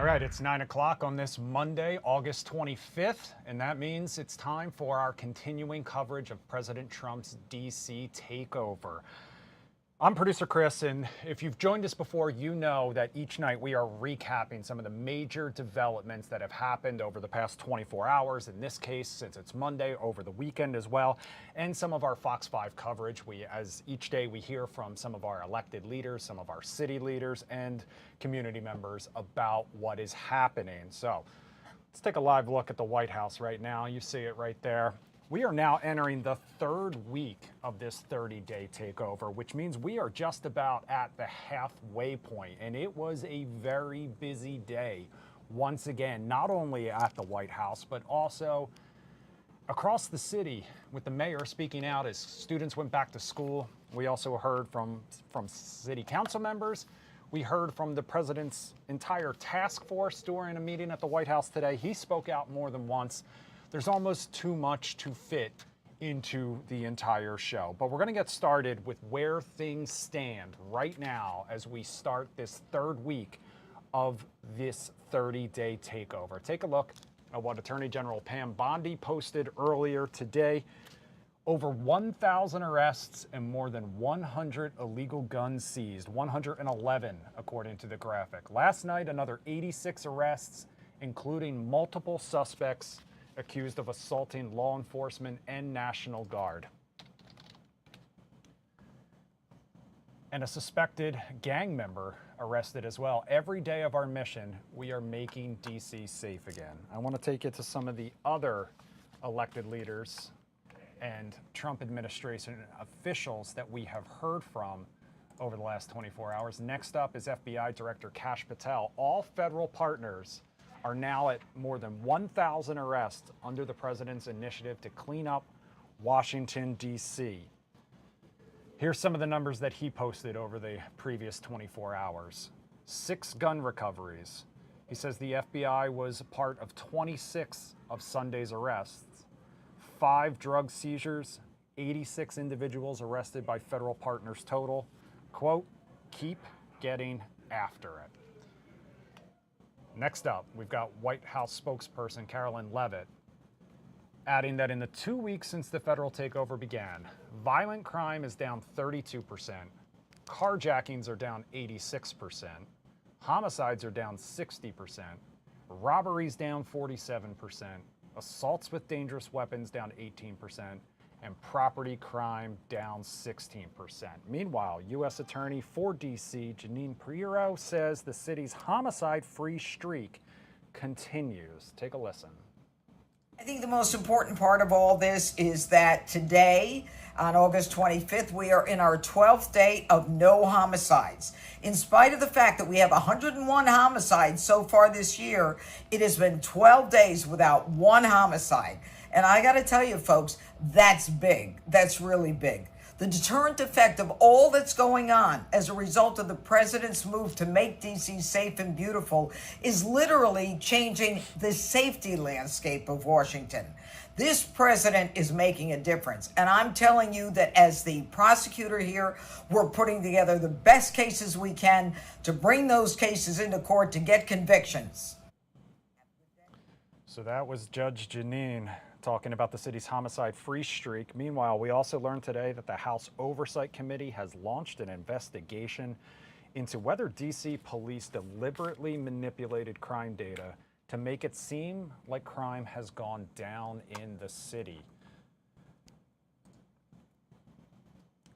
All right, it's 9 o'clock on this Monday, August 25th, and that means it's time for our continuing coverage of President Trump's D.C. takeover. I'm producer Chris, and if you've joined us before, you know that each night we are recapping some of the major developments that have happened over the past 24 hours. In this case, since it's Monday, over the weekend as well, and some of our Fox 5 coverage. As each day we hear from some of our elected leaders, some of our city leaders, and community members about what is happening. So let's take a live look at the White House right now. You see it right there. We are now entering the third week of this 30-day takeover, which means we are just about at the halfway point. And it was a very busy day, once again, not only at the White House, but also across the city, with the mayor speaking out as students went back to school. We also heard from city council members. We heard from the president's entire task force during a meeting at the White House today. He spoke out more than once. There's almost too much to fit into the entire show. But we're going to get started with where things stand right now as we start this third week of this 30-day takeover. Take a look at what Attorney General Pam Bondi posted earlier today. Over 1,000 arrests and more than 100 illegal guns seized, 111 according to the graphic. Last night, another 86 arrests, including multiple suspects accused of assaulting law enforcement and National Guard. And a suspected gang member arrested as well. Every day of our mission, we are making DC safe again. I want to take you to some of the other elected leaders and Trump administration officials that we have heard from over the last 24 hours. Next up is FBI Director Kash Patel. All federal partners are now at more than 1,000 arrests under the president's initiative to clean up Washington, D.C. Here's some of the numbers that he posted over the previous 24 hours. 6 gun recoveries. He says the FBI was part of 26 of Sunday's arrests. 5 drug seizures, 86 individuals arrested by federal partners total. Quote, keep getting after it. Next up, we've got White House spokesperson Carolyn Leavitt adding that in the 2 weeks since the federal takeover began, violent crime is down 32%, carjackings are down 86%, homicides are down 60%, robberies down 47%, assaults with dangerous weapons down 18%, and property crime down 16%. Meanwhile, U.S. Attorney for D.C. Jeanine Pirro says the city's homicide-free streak continues. Take a listen. I think the most important part of all this is that today, on August 25th, we are in our 12th day of no homicides. In spite of the fact that we have 101 homicides so far this year, it has been 12 days without one homicide. And I got to tell you, folks, that's big. That's really big. The deterrent effect of all that's going on as a result of the president's move to make D.C. safe and beautiful is literally changing the safety landscape of Washington. This president is making a difference. And I'm telling you that as the prosecutor here, we're putting together the best cases we can to bring those cases into court to get convictions. So that was Judge Jeanine talking about the city's homicide-free streak. Meanwhile, we also learned today that the House Oversight Committee has launched an investigation into whether D.C. police deliberately manipulated crime data to make it seem like crime has gone down in the city.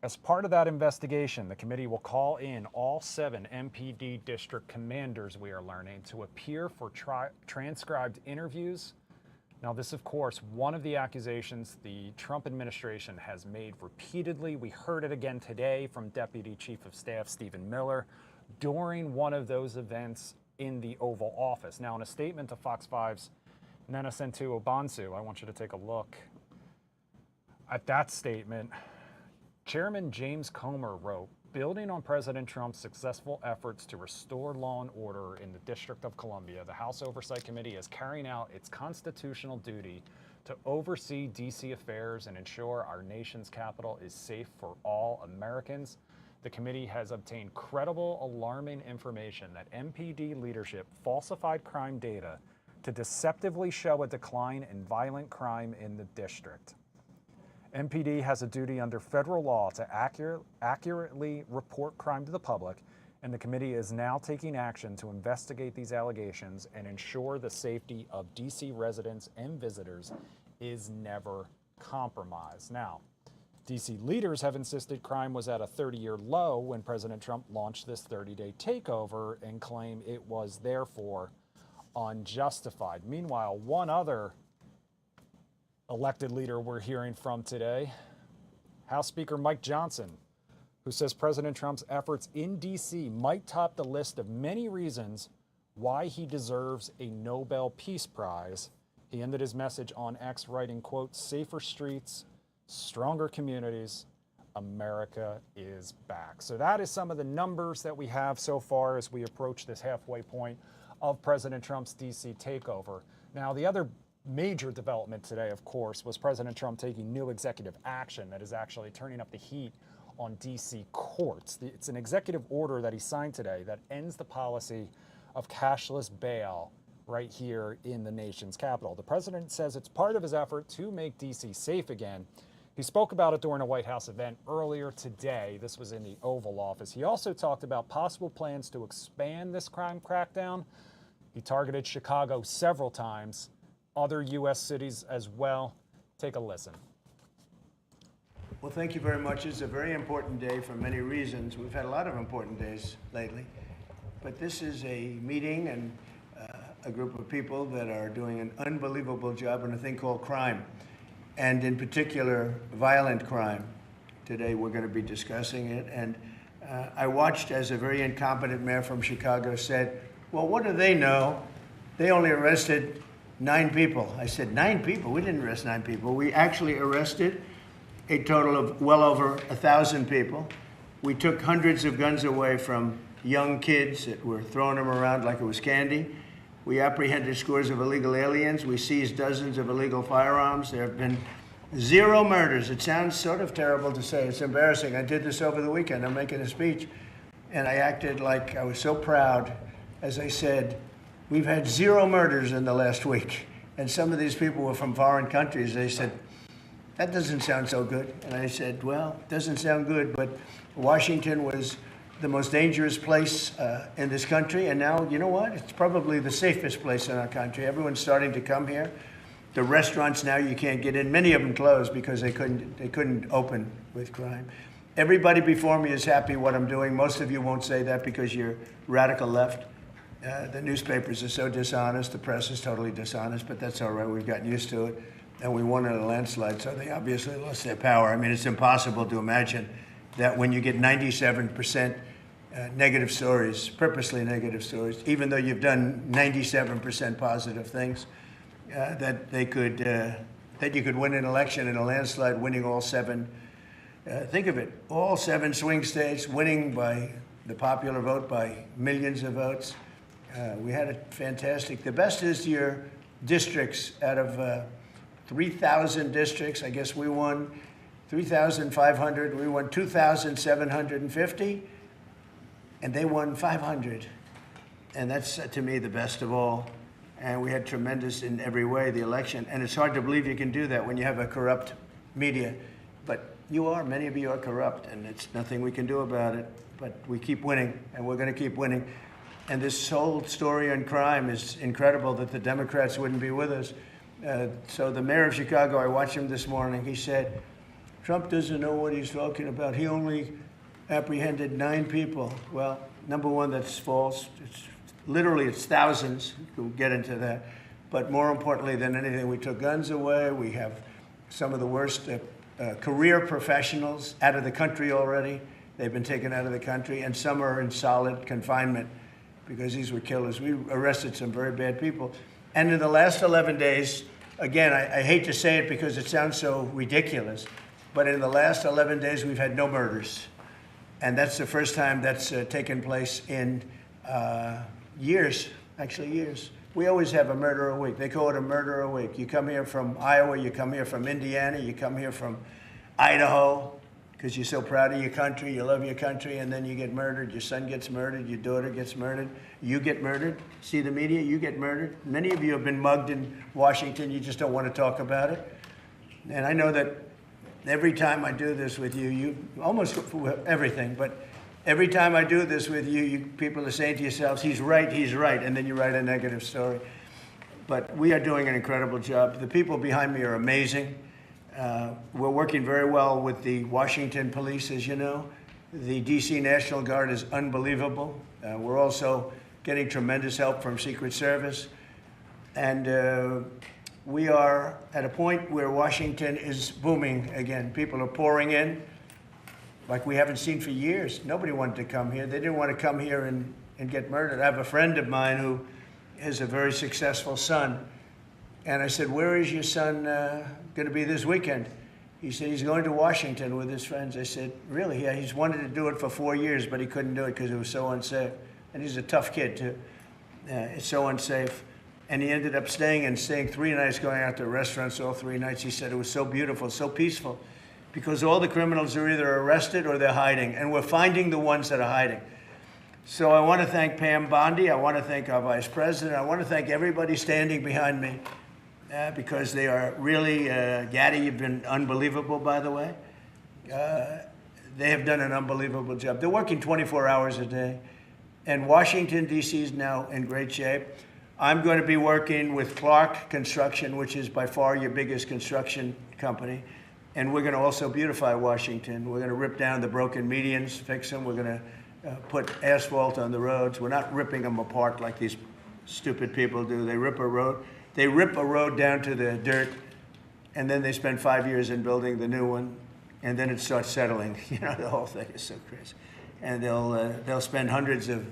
As part of that investigation, the committee will call in all 7 MPD district commanders, we are learning, to appear for transcribed interviews. Now, this, of course, one of the accusations the Trump administration has made repeatedly. We heard it again today from Deputy Chief of Staff Stephen Miller during one of those events in the Oval Office. Now, in a statement to Fox 5's Nana Sentu Obansu, I want you to take a look at that statement. Chairman James Comer wrote, building on President Trump's successful efforts to restore law and order in the District of Columbia, the House Oversight Committee is carrying out its constitutional duty to oversee D.C. affairs and ensure our nation's capital is safe for all Americans. the committee has obtained credible, alarming information that MPD leadership falsified crime data to deceptively show a decline in violent crime in the district. MPD has a duty under federal law to accurately report crime to the public, and the committee is now taking action to investigate these allegations and ensure the safety of DC residents and visitors is never compromised. Now, DC leaders have insisted crime was at a 30-year low when President Trump launched this 30-day takeover and claim it was therefore unjustified. Meanwhile, one other elected leader we're hearing from today, House Speaker Mike Johnson, who says President Trump's efforts in D.C. might top the list of many reasons why he deserves a Nobel Peace Prize. He ended his message on X writing, quote, "Safer streets, stronger communities, America is back." So that is some of the numbers that we have so far as we approach this halfway point of President Trump's D.C. takeover. Now, the other major development today, of course, was President Trump taking new executive action that is actually turning up the heat on D.C. courts. It's an executive order that he signed today that ends the policy of cashless bail right here in the nation's capital. The president says it's part of his effort to make D.C. safe again. He spoke about it during a White House event earlier today. This was in the Oval Office. He also talked about possible plans to expand this crime crackdown. He targeted Chicago several times, other U.S. cities as well. Take a listen. Well, thank you very much. It's a very important day for many reasons. We've had a lot of important days lately, but this is a meeting and a group of people that are doing an unbelievable job on a thing called crime, and in particular, violent crime. Today, we're going to be discussing it, and I watched as a very incompetent mayor from Chicago said, well, what do they know? They only arrested 9 people. I said, 9 people? We didn't arrest 9 people. We actually arrested a total of well over 1,000 people. We took hundreds of guns away from young kids that were throwing them around like it was candy. We apprehended scores of illegal aliens. We seized dozens of illegal firearms. There have been 0 murders. It sounds sort of terrible to say. It's embarrassing. I did this over the weekend. I'm making a speech, and I acted like I was so proud as I said, we've had 0 murders in the last week. And some of these people were from foreign countries. They said, that doesn't sound so good. And I said, well, it doesn't sound good, but Washington was the most dangerous place in this country. And now, you know what? It's probably the safest place in our country. Everyone's starting to come here. The restaurants now you can't get in. Many of them closed because they couldn't open with crime. Everybody before me is happy what I'm doing. Most of you won't say that because you're radical left. The newspapers are so dishonest. The press is totally dishonest, but that's all right. We've gotten used to it. And we won in a landslide, so they obviously lost their power. I mean, it's impossible to imagine that when you get 97% negative stories, purposely negative stories, even though you've done 97% positive things, that you could win an election in a landslide, winning all 7. Think of it, all 7 swing states, winning by the popular vote by millions of votes. We had a fantastic, the best is your districts out of 3,000 districts. I guess we won 3,500. We won 2,750, and they won 500. And that's, to me, the best of all. And we had tremendous in every way, the election. And it's hard to believe you can do that when you have a corrupt media. But many of you are corrupt, and it's nothing we can do about it. But we keep winning, and we're going to keep winning. And this whole story on crime is incredible that the Democrats wouldn't be with us. So the mayor of Chicago, I watched him this morning, he said, Trump doesn't know what he's talking about. He only apprehended 9 people. Well, number one, that's false. It's thousands. We'll get into that. But more importantly than anything, we took guns away. We have some of the worst career professionals out of the country already. They've been taken out of the country, and some are in solid confinement because these were killers. We arrested some very bad people. And in the last 11 days, again, I hate to say it because it sounds so ridiculous, but in the last 11 days, we've had no murders. And that's the first time that's taken place in years, actually years. We always have a murder a week. They call it a murder a week. You come here from Iowa, you come here from Indiana, you come here from Idaho, because you're so proud of your country, you love your country, and then you get murdered, your son gets murdered, your daughter gets murdered, you get murdered. See the media, you get murdered. Many of you have been mugged in Washington, you just don't want to talk about it. And I know that every time I do this with you, you almost everything, but every time I do this with you, you people are saying to yourselves, he's right, and then you write a negative story. But we are doing an incredible job. The people behind me are amazing. We're working very well with the Washington police, as you know. The DC National Guard is unbelievable. We're also getting tremendous help from Secret Service. And we are at a point where Washington is booming again. People are pouring in like we haven't seen for years. Nobody wanted to come here. They didn't want to come here and get murdered. I have a friend of mine who has a very successful son. And I said, where is your son going to be this weekend? He said, he's going to Washington with his friends. I said, really? Yeah, he's wanted to do it for 4 years, but he couldn't do it because it was so unsafe. And he's a tough kid, too. It's so unsafe. And he ended up staying 3 nights, going out to restaurants all 3 nights. He said it was so beautiful, so peaceful, because all the criminals are either arrested or they're hiding, and we're finding the ones that are hiding. So I want to thank Pam Bondi. I want to thank our vice president. I want to thank everybody standing behind me. Because they are really, Gaddy, you've been unbelievable, by the way. They have done an unbelievable job. They're working 24 hours a day. And Washington, D.C. is now in great shape. I'm going to be working with Clark Construction, which is by far your biggest construction company. And we're going to also beautify Washington. We're going to rip down the broken medians, fix them. We're going to put asphalt on the roads. We're not ripping them apart like these stupid people do. They rip a road. They rip a road down to the dirt, and then they spend 5 years in building the new one, and then it starts settling. You know, the whole thing is so crazy. And they'll spend hundreds of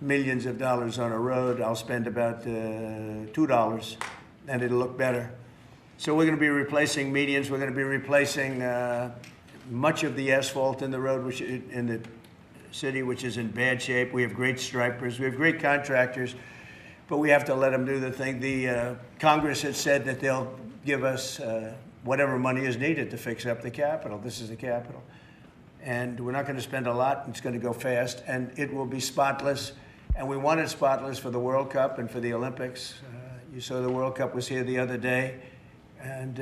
millions of dollars on a road. I'll spend about $2, and it'll look better. So we're going to be replacing medians. We're going to be replacing much of the asphalt in the road, which in the city, which is in bad shape. We have great stripers. We have great contractors. But we have to let them do the thing. The Congress has said that they'll give us whatever money is needed to fix up the Capitol. This is the Capitol. And we're not going to spend a lot. It's going to go fast. And it will be spotless. And we want it spotless for the World Cup and for the Olympics. You saw the World Cup was here the other day. And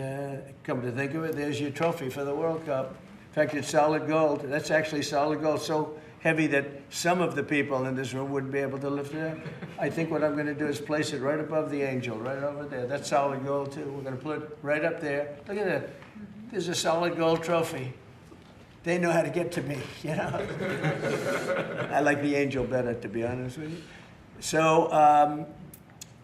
come to think of it, there's your trophy for the World Cup. In fact, it's solid gold. That's actually solid gold. So heavy that some of the people in this room wouldn't be able to lift it up. I think what I'm going to do is place it right above the angel, right over there. That's solid gold, too. We're going to put it right up there. Look at that. There's a solid gold trophy. They know how to get to me, you know. I like the angel better, to be honest with you. So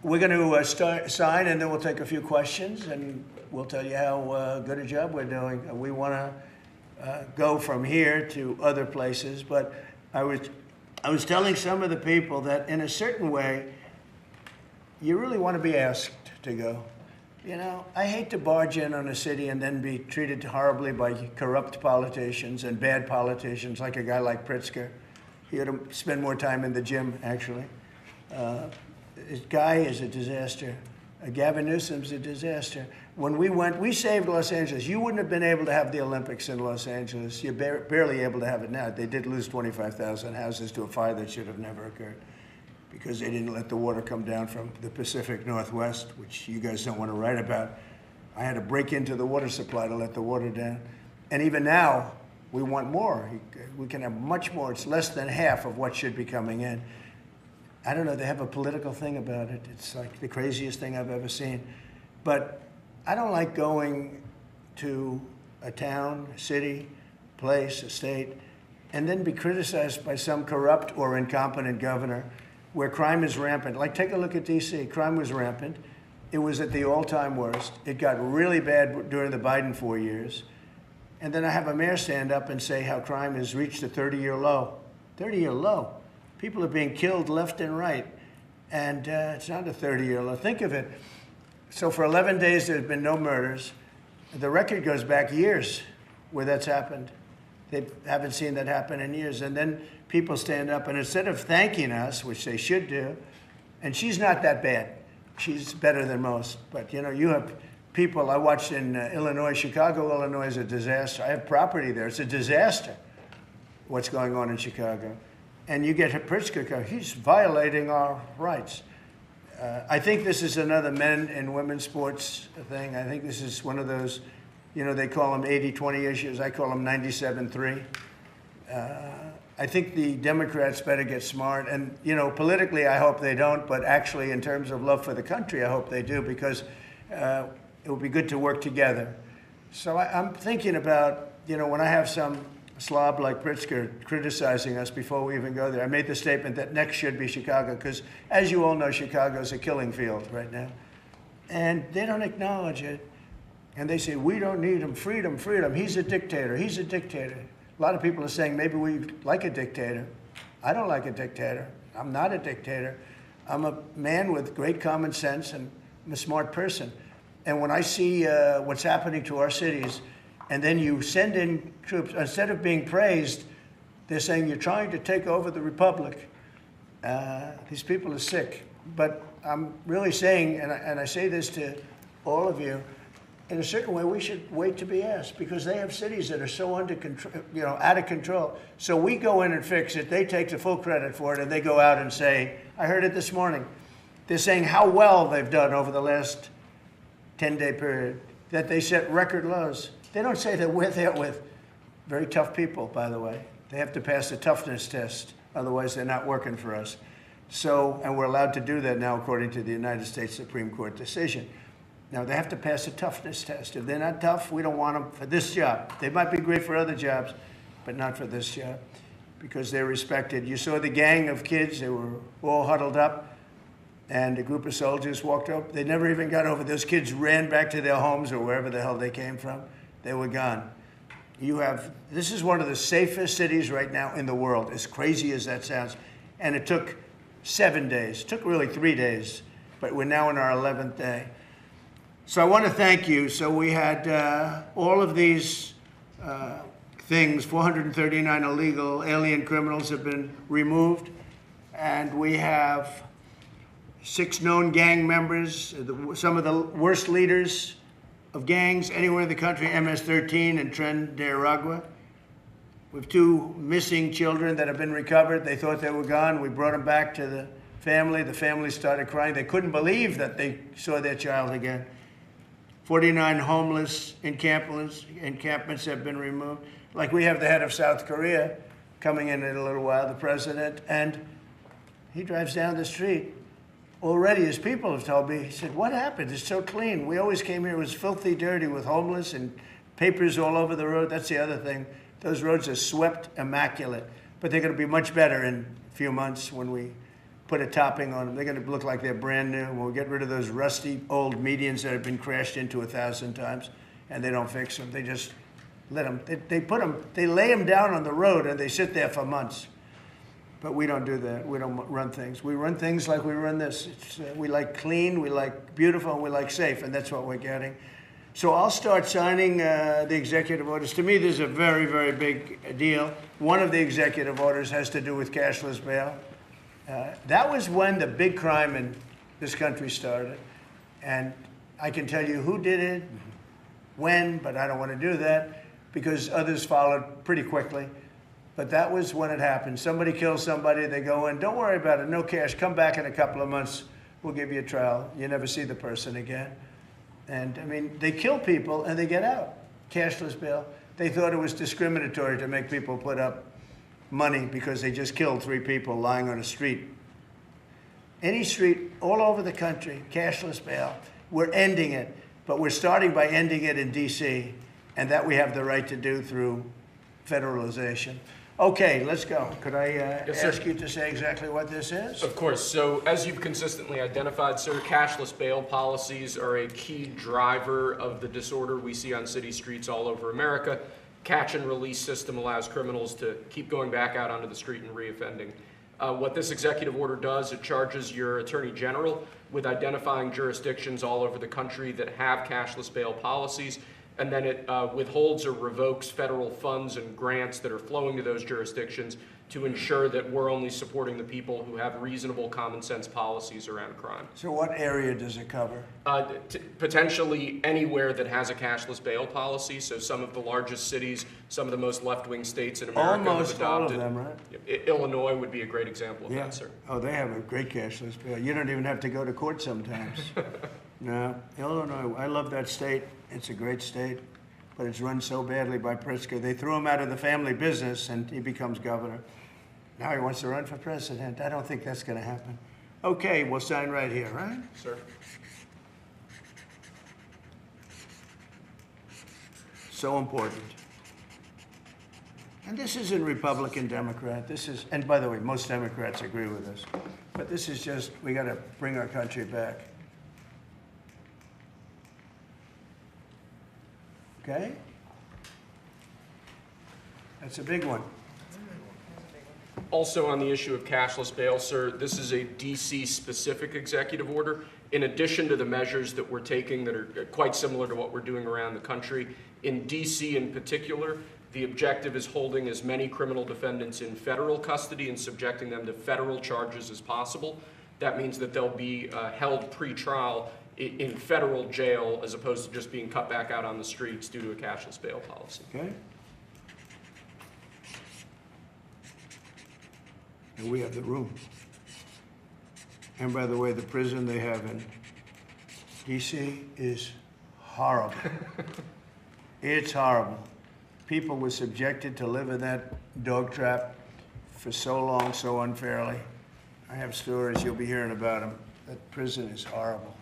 we're going to sign, and then we'll take a few questions, and we'll tell you how good a job we're doing. We want to go from here to other places, but I was telling some of the people that in a certain way, you really want to be asked to go. You know, I hate to barge in on a city and then be treated horribly by corrupt politicians and bad politicians, like a guy like Pritzker. He ought to spend more time in the gym, actually. This guy is a disaster. Gavin Newsom's a disaster. When we went, we saved Los Angeles. You wouldn't have been able to have the Olympics in Los Angeles. You're barely able to have it now. They did lose 25,000 houses to a fire that should have never occurred because they didn't let the water come down from the Pacific Northwest, which you guys don't want to write about. I had to break into the water supply to let the water down. And even now, we want more. We can have much more. It's less than half of what should be coming in. I don't know, they have a political thing about it. It's like the craziest thing I've ever seen. But I don't like going to a town, a city, place, a state, and then be criticized by some corrupt or incompetent governor where crime is rampant. Like, take a look at D.C. Crime was rampant. It was at the all-time worst. It got really bad during the Biden 4 years. And then I have a mayor stand up and say how crime has reached a 30-year low. 30-year low. People are being killed left and right. And it's not a 30-year low. Think of it. So for 11 days, there's been no murders. The record goes back years where that's happened. They haven't seen that happen in years. And then people stand up, and instead of thanking us, which they should do, and she's not that bad. She's better than most. But, you know, you have people. I watched in Illinois. Chicago, Illinois is a disaster. I have property there. It's a disaster what's going on in Chicago. And you get Pritzker, he's violating our rights. I think this is another men and women's sports thing. I think this is one of those, you know, they call them 80-20 issues. I call them 97-3. I think the Democrats better get smart. And, you know, politically, I hope they don't. But actually, in terms of love for the country, I hope they do, because it would be good to work together. So I'm thinking about, you know, when I have some slob like Pritzker criticizing us before we even go there, I made the statement that next should be Chicago, because as you all know, Chicago is a killing field right now. And they don't acknowledge it. And they say, we don't need him, freedom, freedom. He's a dictator, he's a dictator. A lot of people are saying maybe we like a dictator. I don't like a dictator. I'm not a dictator. I'm a man with great common sense, and I'm a smart person. And when I see what's happening to our cities, and then you send in troops, instead of being praised, they're saying you're trying to take over the republic. These people are sick. But I'm really saying, and I say this to all of you, in a certain way, we should wait to be asked, because they have cities that are so under control, you know, out of control. So we go in and fix it. They take the full credit for it, and they go out and say, I heard it this morning. They're saying how well they've done over the last 10-day period, that they set record lows. They don't say that we're there with very tough people, by the way. They have to pass a toughness test. Otherwise, they're not working for us. So, and we're allowed to do that now, according to the United States Supreme Court decision. Now, they have to pass a toughness test. If they're not tough, we don't want them for this job. They might be great for other jobs, but not for this job, because they're respected. You saw the gang of kids. They were all huddled up, and a group of soldiers walked up. They never even got over. Those kids ran back to their homes or wherever the hell they came from. They were gone. This is one of the safest cities right now in the world, as crazy as that sounds. And it took 7 days. It took really 3 days, but we're now in our 11th day. So I want to thank you. So we had all of these things, 439 illegal alien criminals have been removed, and we have 6 known gang members, some of the worst leaders of gangs anywhere in the country, MS-13 and Tren de Aragua. We have 2 missing children that have been recovered. They thought they were gone. We brought them back to the family. The family started crying. They couldn't believe that they saw their child again. 49 homeless encampments have been removed. Like, we have the head of South Korea coming in a little while, the president, and he drives down the street. Already, his people have told me, he said, what happened? It's so clean. We always came here, it was filthy dirty with homeless and papers all over the road. That's the other thing. Those roads are swept immaculate, but they're going to be much better in a few months when we put a topping on them. They're going to look like they're brand new. We'll get rid of those rusty old medians that have been crashed into 1,000 times, and they don't fix them. They just let them, they lay them down on the road, and they sit there for months. But we don't do that. We don't run things. We run things like we run this. We like clean, we like beautiful, and we like safe, and that's what we're getting. So I'll start signing the executive orders. To me, this is a very, very big deal. One of the executive orders has to do with cashless bail. That was when the big crime in this country started. And I can tell you who did it, when, but I don't want to do that because others followed pretty quickly. But that was when it happened. Somebody kills somebody, they go in, don't worry about it, no cash, come back in a couple of months, we'll give you a trial. You never see the person again. And I mean, they kill people and they get out. Cashless bail. They thought it was discriminatory to make people put up money because they just killed 3 people lying on a street. Any street all over the country, cashless bail. We're ending it, but we're starting by ending it in DC, and that we have the right to do through federalization. Okay, let's go. Could I ask you to say exactly what this is? Of course. So as you've consistently identified, sir, cashless bail policies are a key driver of the disorder we see on city streets all over America. Catch and release system allows criminals to keep going back out onto the street and reoffending. What this executive order does, it charges your attorney general with identifying jurisdictions all over the country that have cashless bail policies, and then it withholds or revokes federal funds and grants that are flowing to those jurisdictions to ensure that we're only supporting the people who have reasonable common sense policies around crime. So what area does it cover? Potentially anywhere that has a cashless bail policy. So some of the largest cities, some of the most left-wing states in America Almost have adopted. all of them, right? Illinois would be a great example of Yeah. that, sir. Oh, they have a great cashless bail. You don't even have to go to court sometimes. No, Illinois, I love that state. It's a great state, but it's run so badly by Pritzker. They threw him out of the family business and he becomes governor. Now he wants to run for president. I don't think that's going to happen. Okay, we'll sign right here, right? Sir. So important. And this isn't Republican, Democrat. This is, and by the way, most Democrats agree with us. But this is just, we got to bring our country back. Okay? That's a big one. Also on the issue of cashless bail, sir, this is a DC-specific executive order. In addition to the measures that we're taking that are quite similar to what we're doing around the country, in DC in particular, the objective is holding as many criminal defendants in federal custody and subjecting them to federal charges as possible. That means that they'll be held pre-trial in federal jail as opposed to just being cut back out on the streets due to a cashless bail policy. Okay? And we have the room. And by the way, the prison they have in DC is horrible. It's horrible. People were subjected to live in that dog trap for so long, so unfairly. I have stories, you'll be hearing about them. That prison is horrible.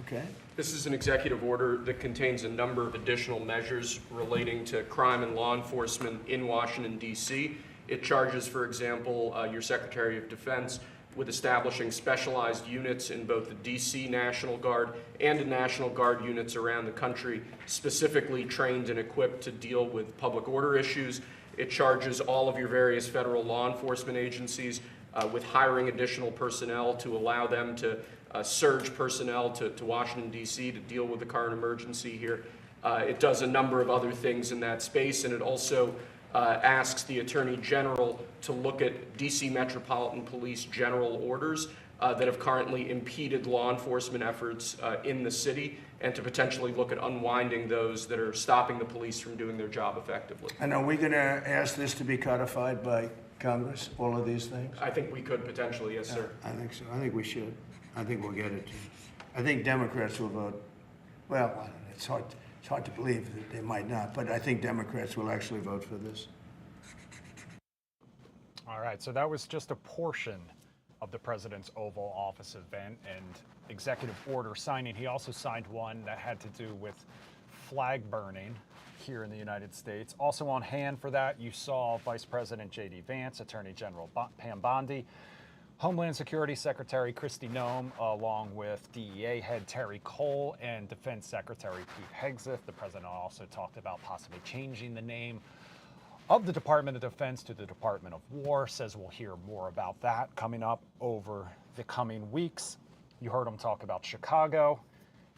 Okay? This is an executive order that contains a number of additional measures relating to crime and law enforcement in Washington, D.C. It charges, for example, your Secretary of Defense with establishing specialized units in both the D.C. National Guard and the National Guard units around the country, specifically trained and equipped to deal with public order issues. It charges all of your various federal law enforcement agencies with hiring additional personnel to allow them to surge personnel to Washington, D.C. to deal with the current emergency here. It does a number of other things in that space, and it also asks the Attorney General to look at D.C. Metropolitan Police general orders that have currently impeded law enforcement efforts in the city, and to potentially look at unwinding those that are stopping the police from doing their job effectively. And are we going to ask this to be codified by Congress, all of these things? I think we could potentially, yes, sir. I think so. I think we should. I think we'll get it. I think Democrats will vote. Well, I don't know. It's hard to believe that they might not, but I think Democrats will actually vote for this. All right, so that was just a portion of the president's Oval Office event and executive order signing. He also signed one that had to do with flag burning here in the United States. Also on hand for that, you saw Vice President J.D. Vance, Attorney General Pam Bondi, Homeland Security Secretary Kristi Noem, along with DEA head Terry Cole and Defense Secretary Pete Hegseth. The president also talked about possibly changing the name of the Department of Defense to the Department of War. Says we'll hear more about that coming up over the coming weeks. You heard him talk about Chicago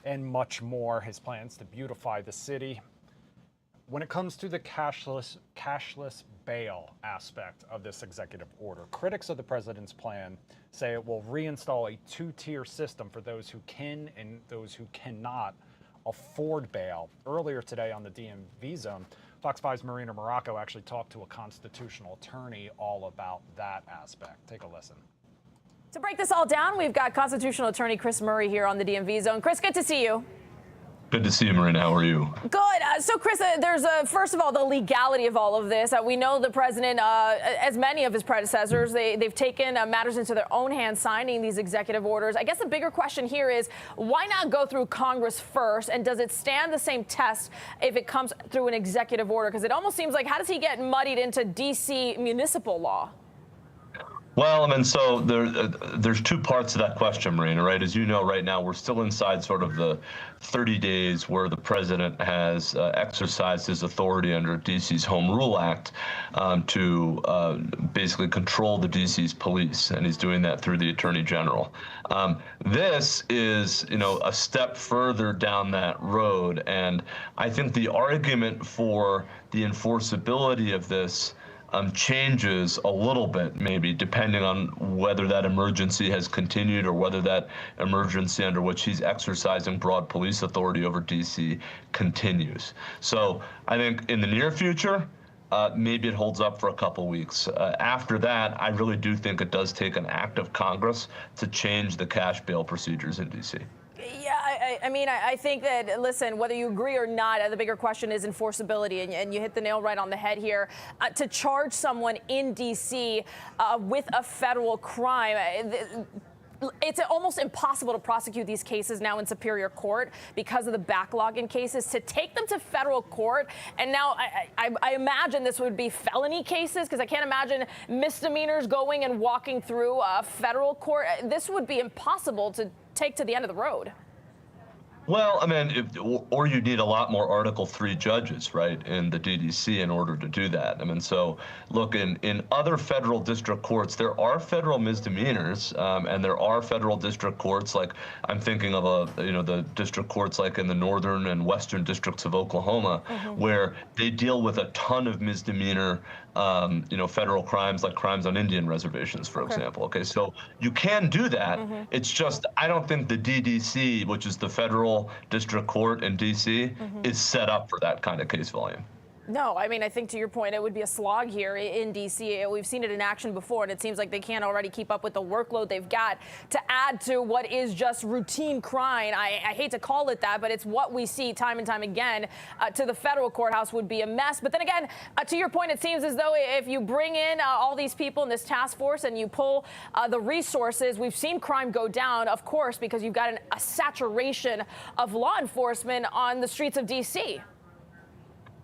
and much more, his plans to beautify the city. When it comes to the cashless bail aspect of this executive order, critics of the president's plan say it will reinstall a two-tier system for those who can and those who cannot afford bail. Earlier today on the DMV Zone, Fox 5's Marina Morocco actually talked to a constitutional attorney all about that aspect. Take a listen. To break this all down, we've got constitutional attorney Chris Murray here on the DMV Zone. Chris, good to see you. Good to see you, Marina. How are you? Good. So, Chris, there's first of all, the legality of all of this. We know the president, as many of his predecessors, they've taken matters into their own hands, signing these executive orders. I guess the bigger question here is, why not go through Congress first? And does it stand the same test if it comes through an executive order? Because it almost seems like, how does he get muddied into D.C. municipal law? Well, I mean, so there's two parts to that question, Marina, right? As you know, right now, we're still inside sort of the 30 days where the president has exercised his authority under DC's Home Rule Act to basically control the DC's police, and he's doing that through the Attorney General. This is, a step further down that road, and I think the argument for the enforceability of this changes a little bit, maybe, depending on whether that emergency has continued or whether that emergency under which he's exercising broad police authority over D.C. continues. So I think in the near future, maybe it holds up for a couple weeks. After that, I really do think it does take an act of Congress to change the cash bail procedures in D.C. Yeah, I mean, I think that, listen, whether you agree or not, the bigger question is enforceability, and you hit the nail right on the head here. To charge someone in D.C. With a federal crime, it's almost impossible to prosecute these cases now in Superior Court because of the backlog in cases. To take them to federal court, and now I imagine this would be felony cases, because I can't imagine misdemeanors going and walking through a federal court. This would be impossible to take to the end of the road. Well, I mean, or you need a lot more Article 3 judges, right, in the DDC in order to do that. I mean, so look, in other federal district courts, there are federal misdemeanors, and there are federal district courts, like I'm thinking of the district courts like in the northern and western districts of Oklahoma, where they deal with a ton of misdemeanor, federal crimes, like crimes on Indian reservations, for example. Okay, so you can do that. It's just, I don't think the DDC, which is the federal district court in D.C., is set up for that kind of case volume. No, I mean, I think to your point, it would be a slog here in D.C. We've seen it in action before, and it seems like they can't already keep up with the workload they've got to add to what is just routine crime. I hate to call it that, but it's what we see time and time again. To the federal courthouse would be a mess. But then again, to your point, it seems as though if you bring in all these people in this task force and you pull the resources, we've seen crime go down, of course, because you've got a saturation of law enforcement on the streets of D.C.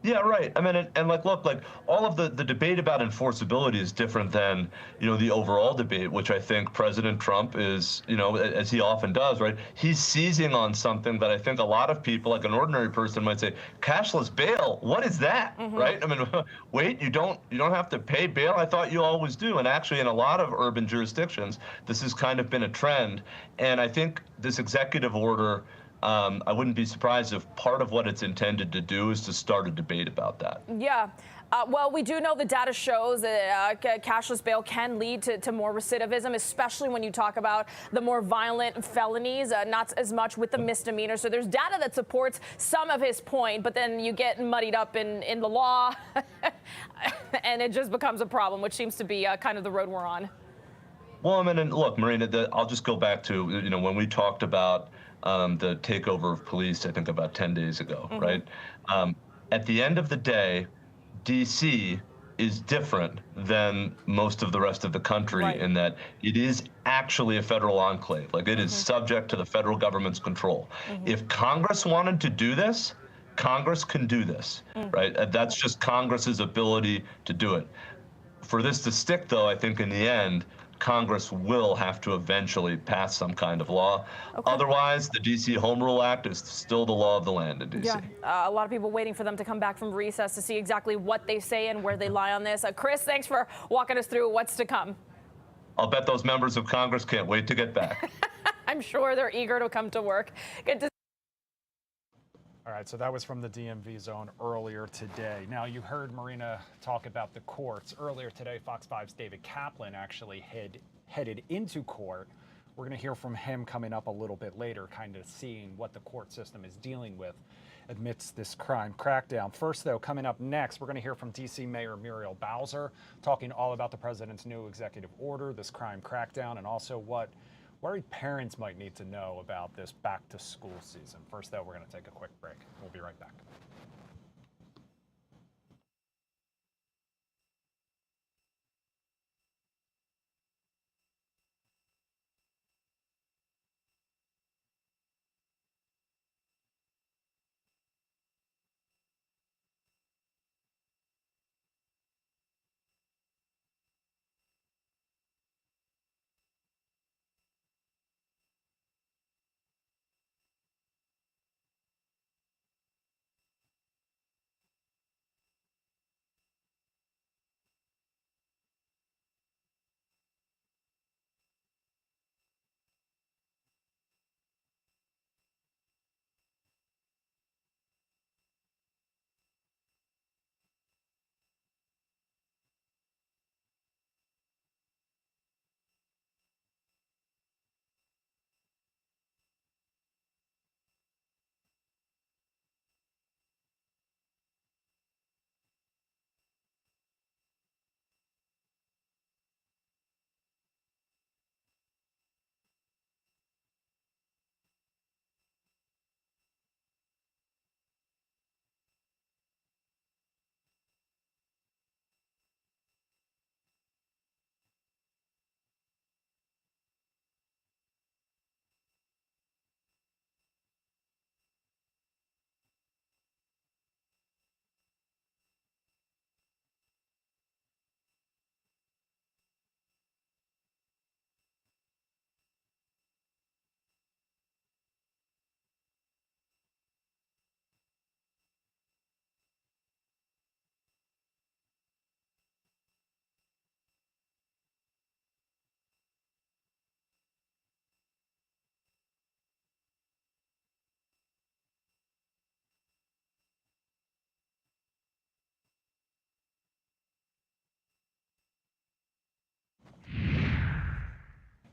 Yeah, right. I mean, and look, all of the debate about enforceability is different than, the overall debate, which I think President Trump is, as he often does, right? He's seizing on something that I think a lot of people, like an ordinary person, might say, cashless bail, what is that, right? I mean, wait, you don't have to pay bail? I thought you always do. And actually, in a lot of urban jurisdictions, this has kind of been a trend. And I think this executive order, I wouldn't be surprised if part of what it's intended to do is to start a debate about that. Yeah. Well, we do know the data shows that cashless bail can lead to more recidivism, especially when you talk about the more violent felonies, not as much with the misdemeanors. So there's data that supports some of his point, but then you get muddied up in the law, and it just becomes a problem, which seems to be kind of the road we're on. Well, I mean, and look, Marina, I'll just go back to, when we talked about the takeover of police, I think about 10 days ago, right? At the end of the day, D.C. is different than most of the rest of the country in that it is actually a federal enclave. Like, it is subject to the federal government's control. If Congress wanted to do this, Congress can do this, right? That's just Congress's ability to do it. For this to stick, though, I think in the end, Congress will have to eventually pass some kind of law. Otherwise, the D.C. Home Rule Act is still the law of the land in D.C. Yeah, a lot of people waiting for them to come back from recess to see exactly what they say and where they lie on this. Chris, thanks for walking us through what's to come. I'll bet those members of Congress can't wait to get back. I'm sure they're eager to come to work. Good to All right, so that was from the DMV zone earlier today. Now, you heard Marina talk about the courts. Earlier today, Fox 5's David Kaplan actually headed into court. We're going to hear from him coming up a little bit later, kind of seeing what the court system is dealing with amidst this crime crackdown. First, though, coming up next, we're going to hear from D.C. Mayor Muriel Bowser, talking all about the president's new executive order, this crime crackdown, and also what worried parents might need to know about this back-to-school season. First, though, we're going to take a quick break. We'll be right back.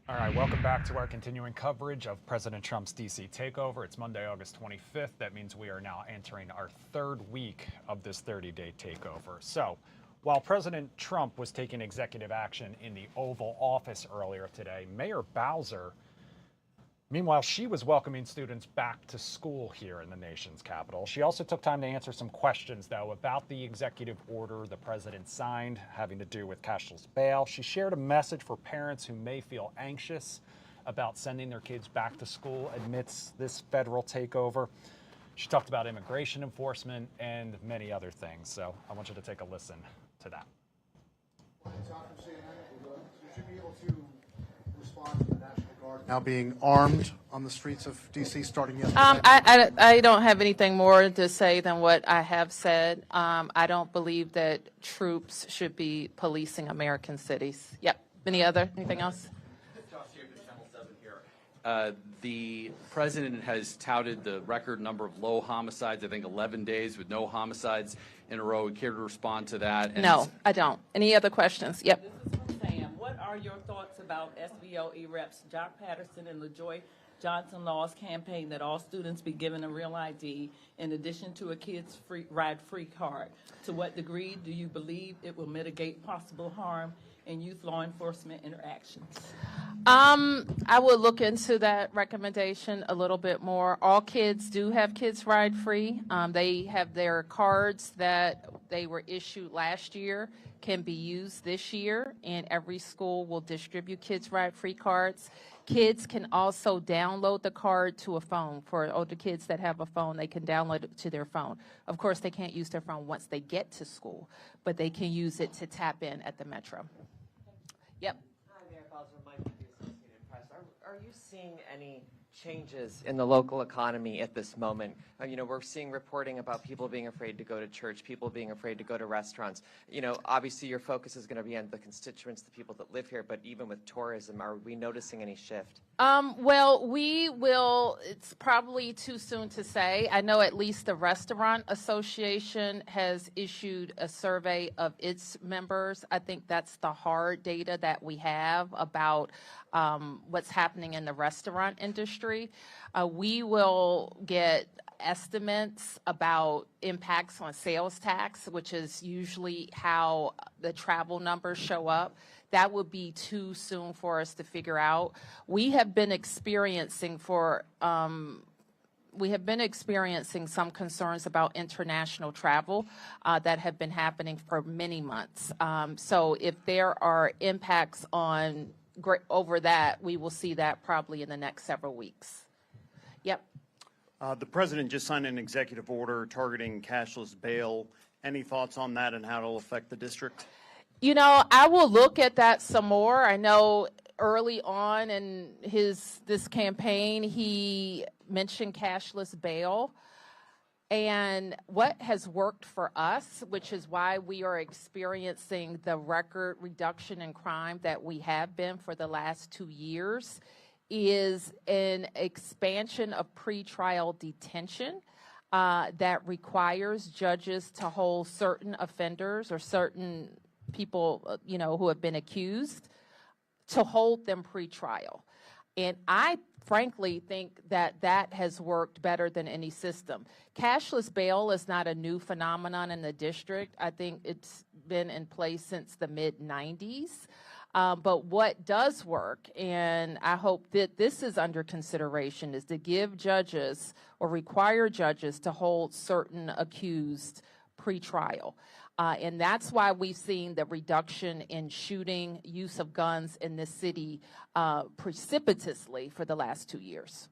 All right, welcome back to our continuing coverage of President Trump's D.C. takeover. It's Monday, August 25th. That means we are now entering our third week of this 30-day takeover. So, while President Trump was taking executive action in the Oval Office earlier today, Mayor Bowser, meanwhile, she was welcoming students back to school here in the nation's capital. She also took time to answer some questions, though, about the executive order the president signed having to do with cashless bail. She shared a message for parents who may feel anxious about sending their kids back to school amidst this federal takeover. She talked about immigration enforcement and many other things. So I want you to take a listen to that. You should be able to respond to the National Guard now being armed on the streets of D.C. starting yesterday. I don't have anything more to say than what I have said. I don't believe that troops should be policing American cities. Yep. Anything else? The president has touted the record number of low homicides, I think 11 days with no homicides in a row. We care to respond to that? And No, I don't. Any other questions? Yep. This is from Sam. What are your thoughts about SBO reps John Patterson and LaJoy Johnson Law's campaign that all students be given a real ID in addition to a kid's ride-free card? To what degree do you believe it will mitigate possible harm in youth law enforcement interactions? I would look into that recommendation a little bit more. All kids do have kids ride free. They have their cards that they were issued last year can be used this year, and every school will distribute kids ride free cards. Kids can also download the card to a phone. For older kids that have a phone, they can download it to their phone. Of course, they can't use their phone once they get to school, but they can use it to tap in at the Metro. Yep. Hi, Mayor Bowser, Mike with the Associated Press. Are you seeing any changes in the local economy at this moment? We're seeing reporting about people being afraid to go to church, people being afraid to go to restaurants. Obviously your focus is going to be on the constituents, the people that live here, but even with tourism, are we noticing any shift? Well, we will. It's probably too soon to say. I know at least the Restaurant Association has issued a survey of its members. I think that's the hard data that we have about what's happening in the restaurant industry. We will get estimates about impacts on sales tax, which is usually how the travel numbers show up. That would be too soon for us to figure out. We have been experiencing some concerns about international travel that have been happening for many months. So if there are impacts over that, we will see that probably in the next several weeks. Yep. The president just signed an executive order targeting cashless bail. Any thoughts on that and how it'll affect the district? I will look at that some more. I know early on in this campaign, he mentioned cashless bail. And what has worked for us, which is why we are experiencing the record reduction in crime that we have been for the last 2 years, is an expansion of pretrial detention that requires judges to hold certain offenders or certain people, who have been accused, to hold them pretrial. And I frankly think that has worked better than any system. Cashless bail is not a new phenomenon in the district. I think it's been in place since the mid-90s. But what does work, and I hope that this is under consideration, is to give judges or require judges to hold certain accused pretrial. And that's why we've seen the reduction in shooting, use of guns in this city precipitously for the last 2 years.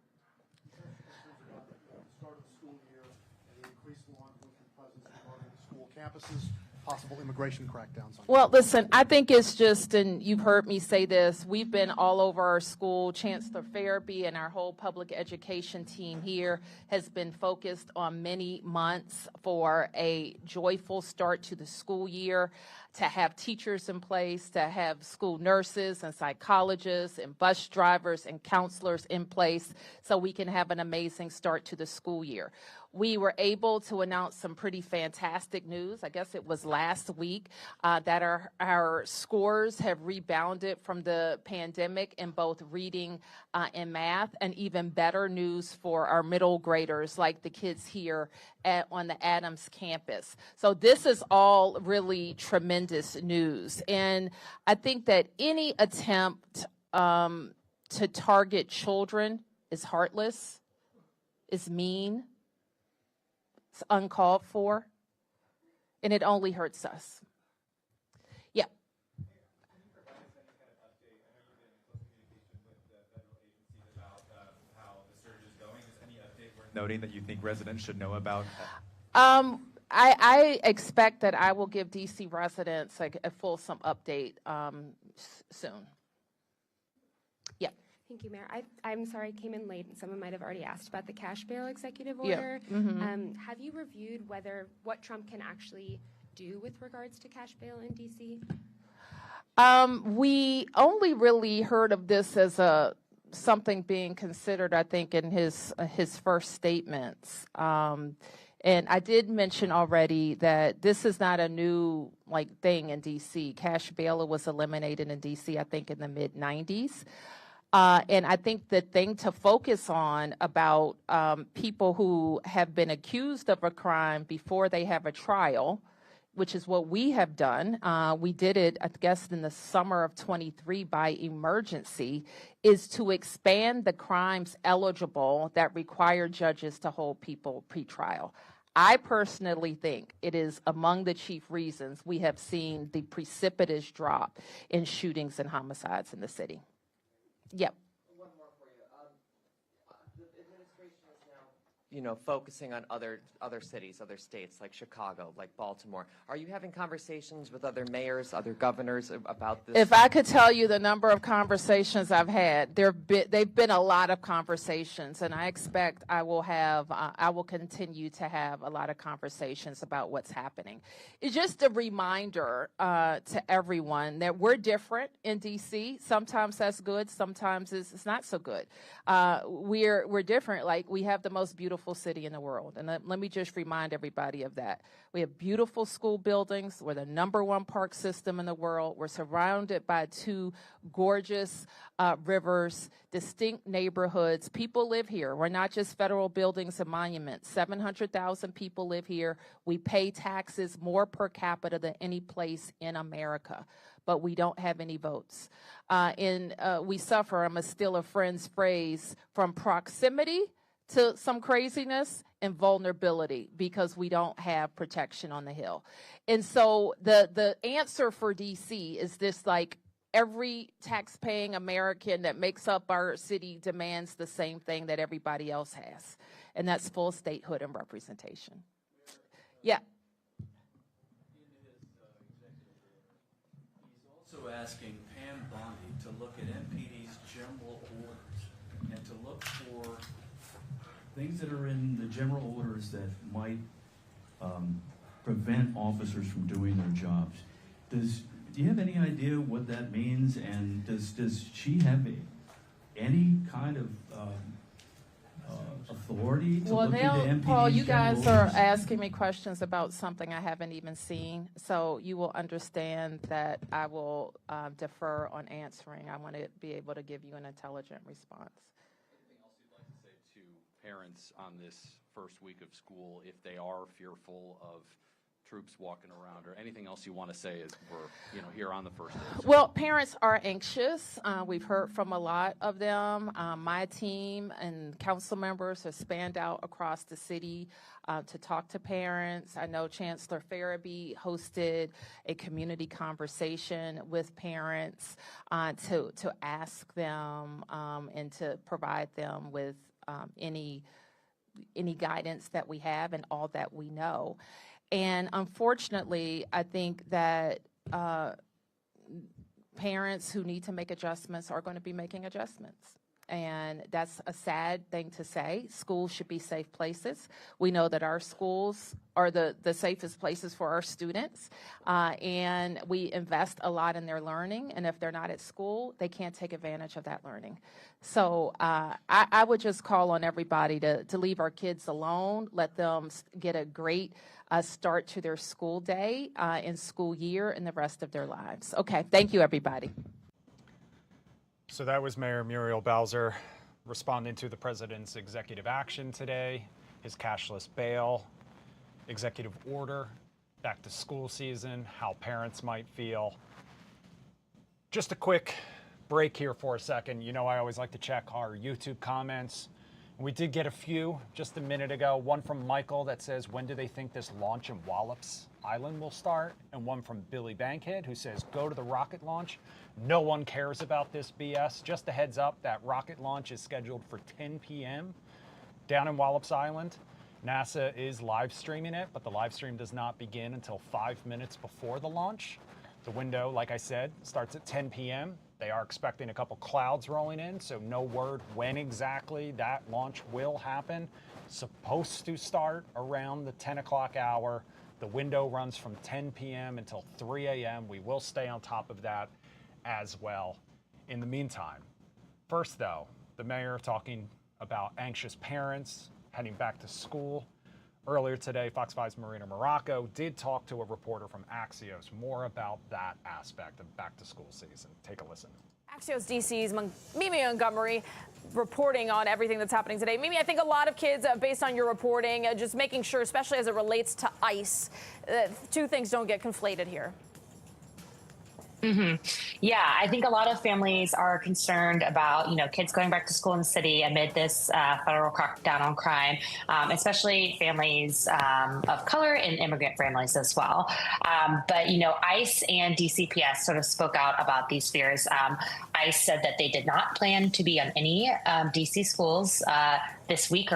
Start of the school year and the increased law enforcement presence regarding the school campuses, possible immigration crackdowns on. Well, listen, I think it's just, and you've heard me say this, we've been all over our school. Chancellor Farabee and our whole public education team here has been focused on many months for a joyful start to the school year, to have teachers in place, to have school nurses and psychologists and bus drivers and counselors in place so we can have an amazing start to the school year. We were able to announce some pretty fantastic news. I guess it was last week that our scores have rebounded from the pandemic in both reading and math, and even better news for our middle graders like the kids here on the Adams campus. So this is all really tremendous news. And I think that any attempt to target children is heartless, is mean, it's uncalled for, and it only hurts us. Yeah. Can you provide us any kind of update? I know you've been in close communication with the federal agencies about how the surge is going. Is any update worth noting that you think residents should know about? I expect that I will give DC residents like a fulsome update soon. Yeah. Thank you, Mayor. I'm sorry I came in late, and someone might have already asked about the cash bail executive order. Yeah. Mm-hmm. Have you reviewed what Trump can actually do with regards to cash bail in D.C.? We only really heard of this as something being considered, I think, in his first statements. And I did mention already that this is not a new thing in D.C. Cash bail was eliminated in D.C., I think, in the mid-'90s. And I think the thing to focus on about people who have been accused of a crime before they have a trial, which is what we have done, we did it, I guess, in the summer of '23 by emergency, is to expand the crimes eligible that require judges to hold people pretrial. I personally think it is among the chief reasons we have seen the precipitous drop in shootings and homicides in the city. Yep. One more for you. The administration is now, focusing on other cities, other states like Chicago, like Baltimore. Are you having conversations with other mayors, other governors about this? If I could tell you the number of conversations I've had, they've been a lot of conversations, and I expect I will continue to have a lot of conversations about what's happening. It's just a reminder to everyone that we're different in D.C. Sometimes that's good, sometimes it's not so good. We're different. Like, we have the most beautiful city in the world, and let me just remind everybody of that. We have beautiful school buildings. We're the #1 park system in the world. We're surrounded by 2 gorgeous rivers, distinct neighborhoods. People live here. We're not just federal buildings and monuments. 700,000 people live here. We pay taxes more per capita than any place in America, but we don't have any votes. We suffer, I'm going to steal a friend's phrase, from proximity to some craziness and vulnerability because we don't have protection on the Hill. And so the answer for DC is this, every tax-paying American that makes up our city demands the same thing that everybody else has, and that's full statehood and representation. Yeah. He's also asking Pam Bondi to look at MPD's general orders and to look for things that are in the general orders that might prevent officers from doing their jobs. Do you have any idea what that means? And does she have any kind of authority to look into MPD's Paul, you guys general are orders? asking me questions about something I haven't even seen, so you will understand that I will defer on answering. I want to be able to give you an intelligent response. Anything else you'd like to say to parents on this first week of school if they are fearful of troops walking around, or anything else you want to say as we're here on the first day? Well, parents are anxious. We've heard from a lot of them. My team and council members have spanned out across the city to talk to parents. I know Chancellor Farabee hosted a community conversation with parents to ask them and to provide them with any guidance that we have and all that we know. And unfortunately, I think that parents who need to make adjustments are going to be making adjustments. And that's a sad thing to say. Schools should be safe places. We know that our schools are the safest places for our students, and we invest a lot in their learning. And if they're not at school, they can't take advantage of that learning. So I would just call on everybody to leave our kids alone, let them get a great start to their school day and school year and the rest of their lives. Okay, thank you, everybody. So that was Mayor Muriel Bowser responding to the president's executive action today, his cashless bail, executive order, back to school season, how parents might feel. Just a quick break here for a second. You know, I always like to check our YouTube comments. We did get a few just a minute ago. One from Michael that says, when do they think this launch in Wallops Island will start? And one from Billy Bankhead who says, go to the rocket launch. No one cares about this BS. Just a heads up, that rocket launch is scheduled for 10 p.m. down in Wallops Island. NASA is live streaming it, but the live stream does not begin until 5 minutes before the launch. The window, like I said, starts at 10 p.m. They are expecting a couple clouds rolling in, so no word when exactly that launch will happen. Supposed to start around the 10 o'clock hour. The window runs from 10 p.m. until 3 a.m. We will stay on top of that as well. In the meantime, first though, the mayor talking about anxious parents heading back to school. Earlier today, Fox 5's Marina Morocco did talk to a reporter from Axios more about that aspect of back to school season. Take a listen. Axios DC's Mimi Montgomery reporting on everything that's happening today. Mimi, I think a lot of kids, based on your reporting, just making sure, especially as it relates to ICE, two things don't get conflated here. Yeah, I think a lot of families are concerned about, kids going back to school in the city amid this federal crackdown on crime, especially families of color and immigrant families as well. But, ICE and DCPS sort of spoke out about these fears. ICE said that they did not plan to be on any DC schools this week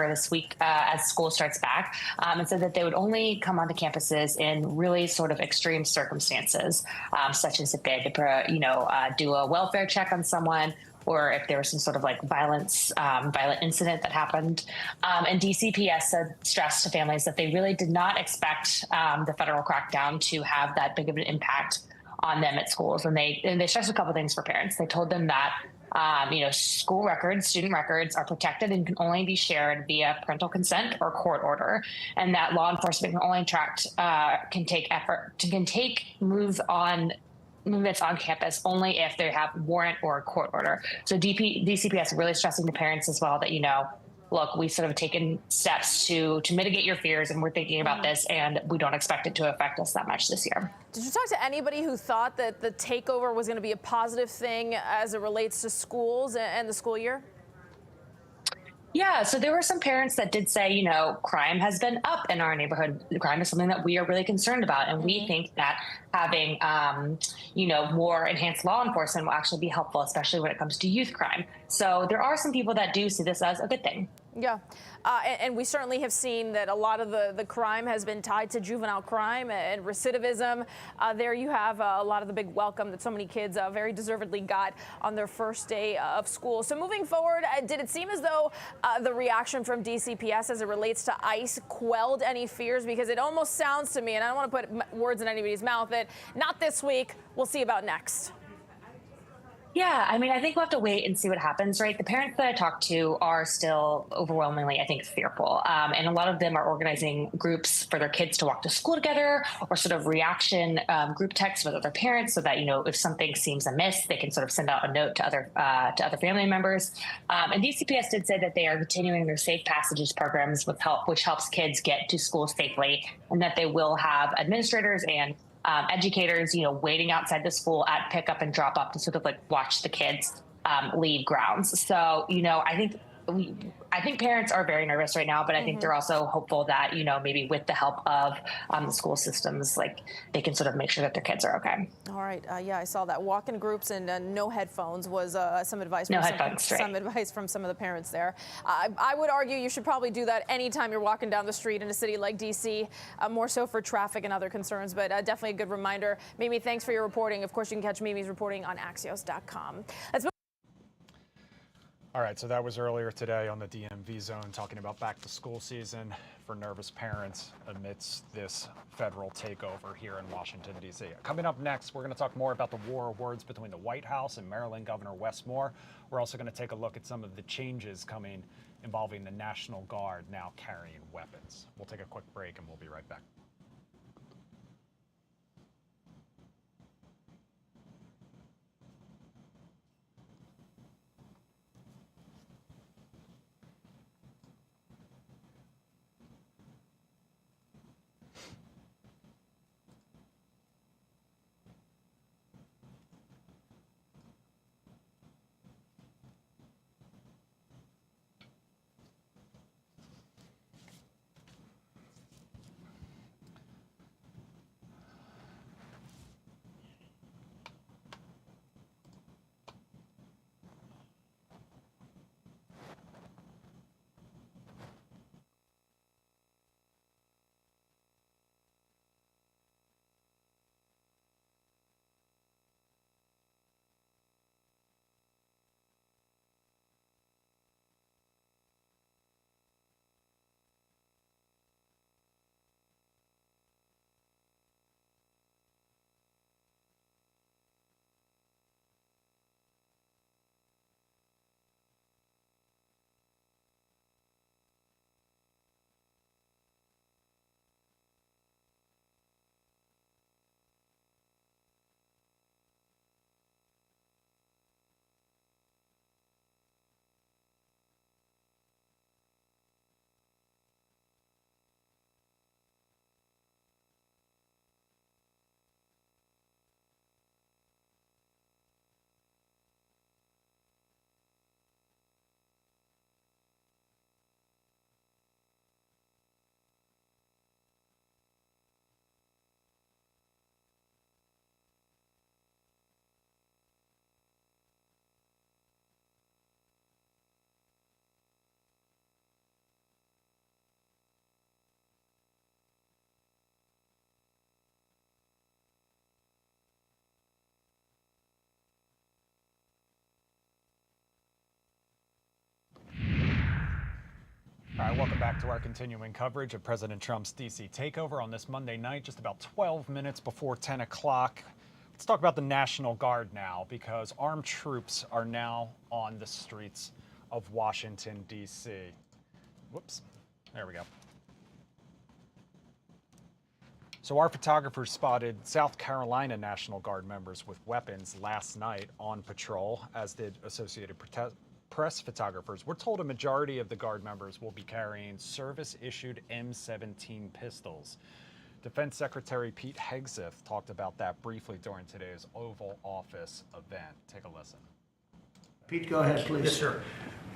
as school starts back, and said that they would only come onto campuses in really sort of extreme circumstances, such as if they had to, do a welfare check on someone, or if there was some sort of violent incident that happened. And DCPS stressed to families that they really did not expect the federal crackdown to have that big of an impact on them at schools. And they stressed a couple things for parents. They told them that school records, student records are protected and can only be shared via parental consent or court order, and that law enforcement can only can take movements on campus only if they have warrant or a court order. So DCPS really stressing to parents as well that, look, we sort of taken steps to mitigate your fears, and we're thinking about this, and we don't expect it to affect us that much this year. Did you talk to anybody who thought that the takeover was going to be a positive thing as it relates to schools and the school year? Yeah, so there were some parents that did say, crime has been up in our neighborhood. Crime is something that we are really concerned about. And we think that having, more enhanced law enforcement will actually be helpful, especially when it comes to youth crime. So there are some people that do see this as a good thing. Yeah, and we certainly have seen that a lot of the crime has been tied to juvenile crime and recidivism. There you have a lot of the big welcome that so many kids very deservedly got on their first day of school. So moving forward, did it seem as though the reaction from DCPS as it relates to ICE quelled any fears? Because it almost sounds to me, and I don't want to put words in anybody's mouth, that not this week, we'll see about next. Yeah, I think we'll have to wait and see what happens, right? The parents that I talked to are still overwhelmingly, I think, fearful. And a lot of them are organizing groups for their kids to walk to school together, or sort of reaction group texts with other parents, so that, if something seems amiss, they can sort of send out a note to other family members. And DCPS did say that they are continuing their Safe Passages programs which helps kids get to school safely, and that they will have administrators and educators, waiting outside the school at pickup and drop off to sort of watch the kids leave grounds. So, I think parents are very nervous right now, but I think they're also hopeful that, maybe with the help of the school systems, they can sort of make sure that their kids are okay. All right. Yeah, I saw that. Walk-in groups and no headphones was some advice. Some advice from some of the parents there. I would argue you should probably do that anytime you're walking down the street in a city like D.C., more so for traffic and other concerns, but definitely a good reminder. Mimi, thanks for your reporting. Of course, you can catch Mimi's reporting on Axios.com. Let's move. All right, so that was earlier today on the DMV zone talking about back to school season for nervous parents amidst this federal takeover here in Washington, D.C. Coming up next, we're going to talk more about the war of words between the White House and Maryland Governor Wes Moore. We're also going to take a look at some of the changes coming involving the National Guard now carrying weapons. We'll take a quick break and we'll be right back. All right, welcome back to our continuing coverage of President Trump's D.C. takeover on this Monday night, just about 12 minutes before 10 o'clock. Let's talk about the National Guard now, because armed troops are now on the streets of Washington, D.C. Whoops, there we go. So our photographers spotted South Carolina National Guard members with weapons last night on patrol, as did Associated Press photographers. We're told a majority of the Guard members will be carrying service-issued M17 pistols. Defense Secretary Pete Hegseth talked about that briefly during today's Oval Office event. Take a listen. Pete, go ahead, please. Yes, sir.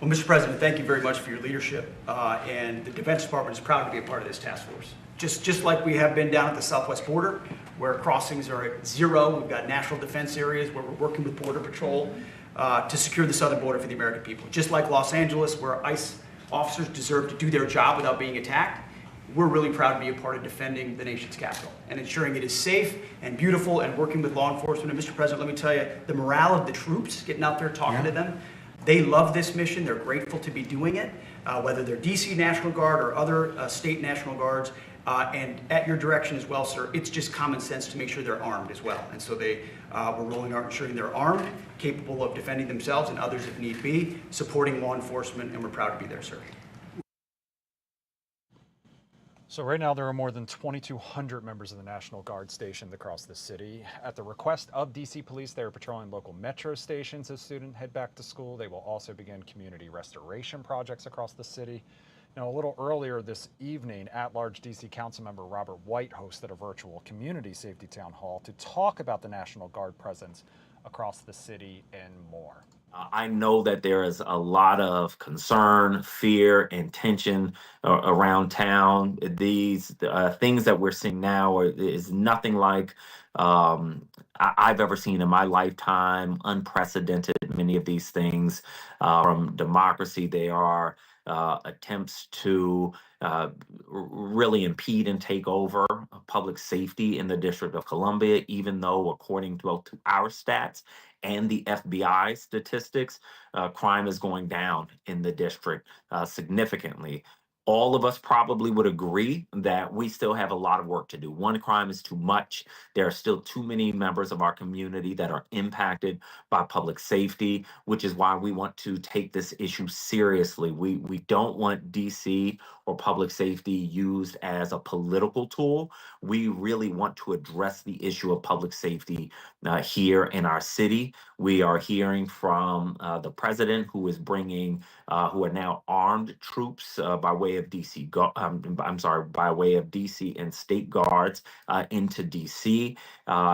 Well, Mr. President, thank you very much for your leadership, and the Defense Department is proud to be a part of this task force. Just like we have been down at the southwest border, where crossings are at zero, we've got national defense areas where we're working with Border Patrol to secure the southern border for the American people. Just like Los Angeles, where ICE officers deserve to do their job without being attacked, we're really proud to be a part of defending the nation's capital and ensuring it is safe and beautiful and working with law enforcement. And Mr. President, let me tell you, the morale of the troops, getting out there talking to them, they love this mission. They're grateful to be doing it, whether they're DC National Guard or other state National Guards. And at your direction as well, sir, it's just common sense to make sure they're armed as well. And so we're rolling out ensuring they're armed, capable of defending themselves and others if need be, supporting law enforcement, and we're proud to be there, sir. So right now there are more than 2,200 members of the National Guard stationed across the city. At the request of DC Police, they are patrolling local metro stations as students head back to school. They will also begin community restoration projects across the city. Now, a little earlier this evening, at-large DC Councilmember Robert White hosted a virtual community safety town hall to talk about the National Guard presence across the city and more. I know that there is a lot of concern, fear, and tension around town. These things that we're seeing now is nothing like I've ever seen in my lifetime. Unprecedented, many of these things. From democracy, they are attempts to really impede and take over public safety in the District of Columbia, even though, according to our stats, and the FBI statistics, crime is going down in the district significantly. All of us probably would agree that we still have a lot of work to do. One crime is too much. There are still too many members of our community that are impacted by public safety, which is why we want to take this issue seriously. We don't want DC or public safety used as a political tool. We really want to address the issue of public safety here in our city. We are hearing from the president, who is bringing, who are now armed troops by way of DC, by way of DC and state guards into DC.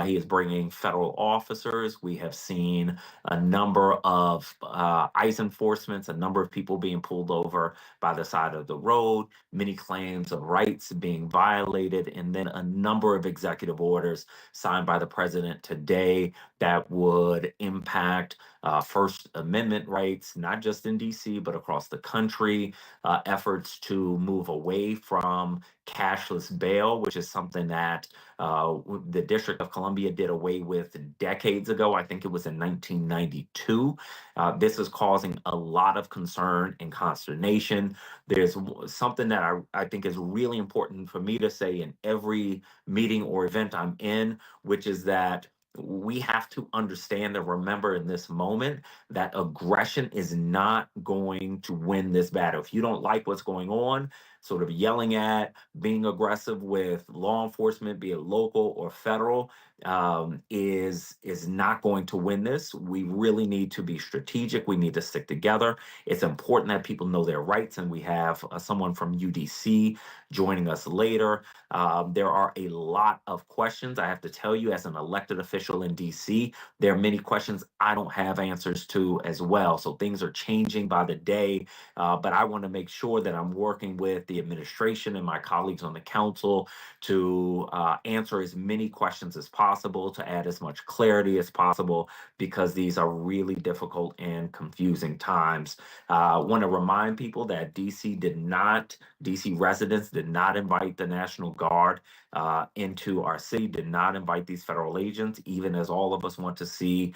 He is bringing federal officers. We have seen a number of ICE enforcements, a number of people being pulled over by the side of the road, many claims of rights being violated, and then a number of executive orders signed by the president today that would impact First Amendment rights, not just in DC, but across the country, efforts to move away from cashless bail, which is something that the District of Columbia did away with decades ago. I think it was in 1992. This is causing a lot of concern and consternation. There's something that I think is really important for me to say in every meeting or event I'm in, which is that we have to understand and remember in this moment that aggression is not going to win this battle. If you don't like what's going on, sort of yelling at, being aggressive with law enforcement, be it local or federal, is not going to win this. We really need to be strategic. We need to stick together. It's important that people know their rights, and we have someone from UDC joining us later. There are a lot of questions. I have to tell you, as an elected official in DC, there are many questions I don't have answers to as well. So things are changing by the day, but I want to make sure that I'm working with the administration and my colleagues on the council to answer as many questions as possible, to add as much clarity as possible, because these are really difficult and confusing times. I want to remind people that DC residents did not invite the National Guard into our city, did not invite these federal agents, even as all of us want to see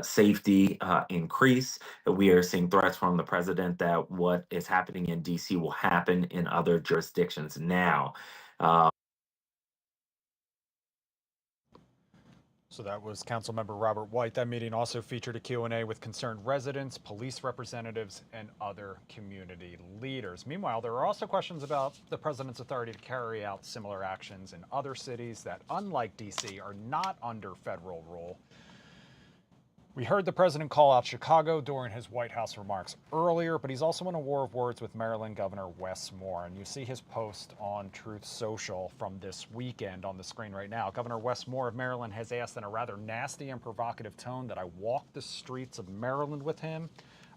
safety increase. We are seeing threats from the president that what is happening in DC will happen in other jurisdictions now. So that was Councilmember Robert White. That meeting also featured a Q&A with concerned residents, police representatives, and other community leaders. Meanwhile, there are also questions about the president's authority to carry out similar actions in other cities that, unlike DC, are not under federal rule. We heard the president call out Chicago during his White House remarks earlier, but he's also in a war of words with Maryland Governor Wes Moore. And you see his post on Truth Social from this weekend on the screen right now. Governor Wes Moore of Maryland has asked in a rather nasty and provocative tone that I walk the streets of Maryland with him.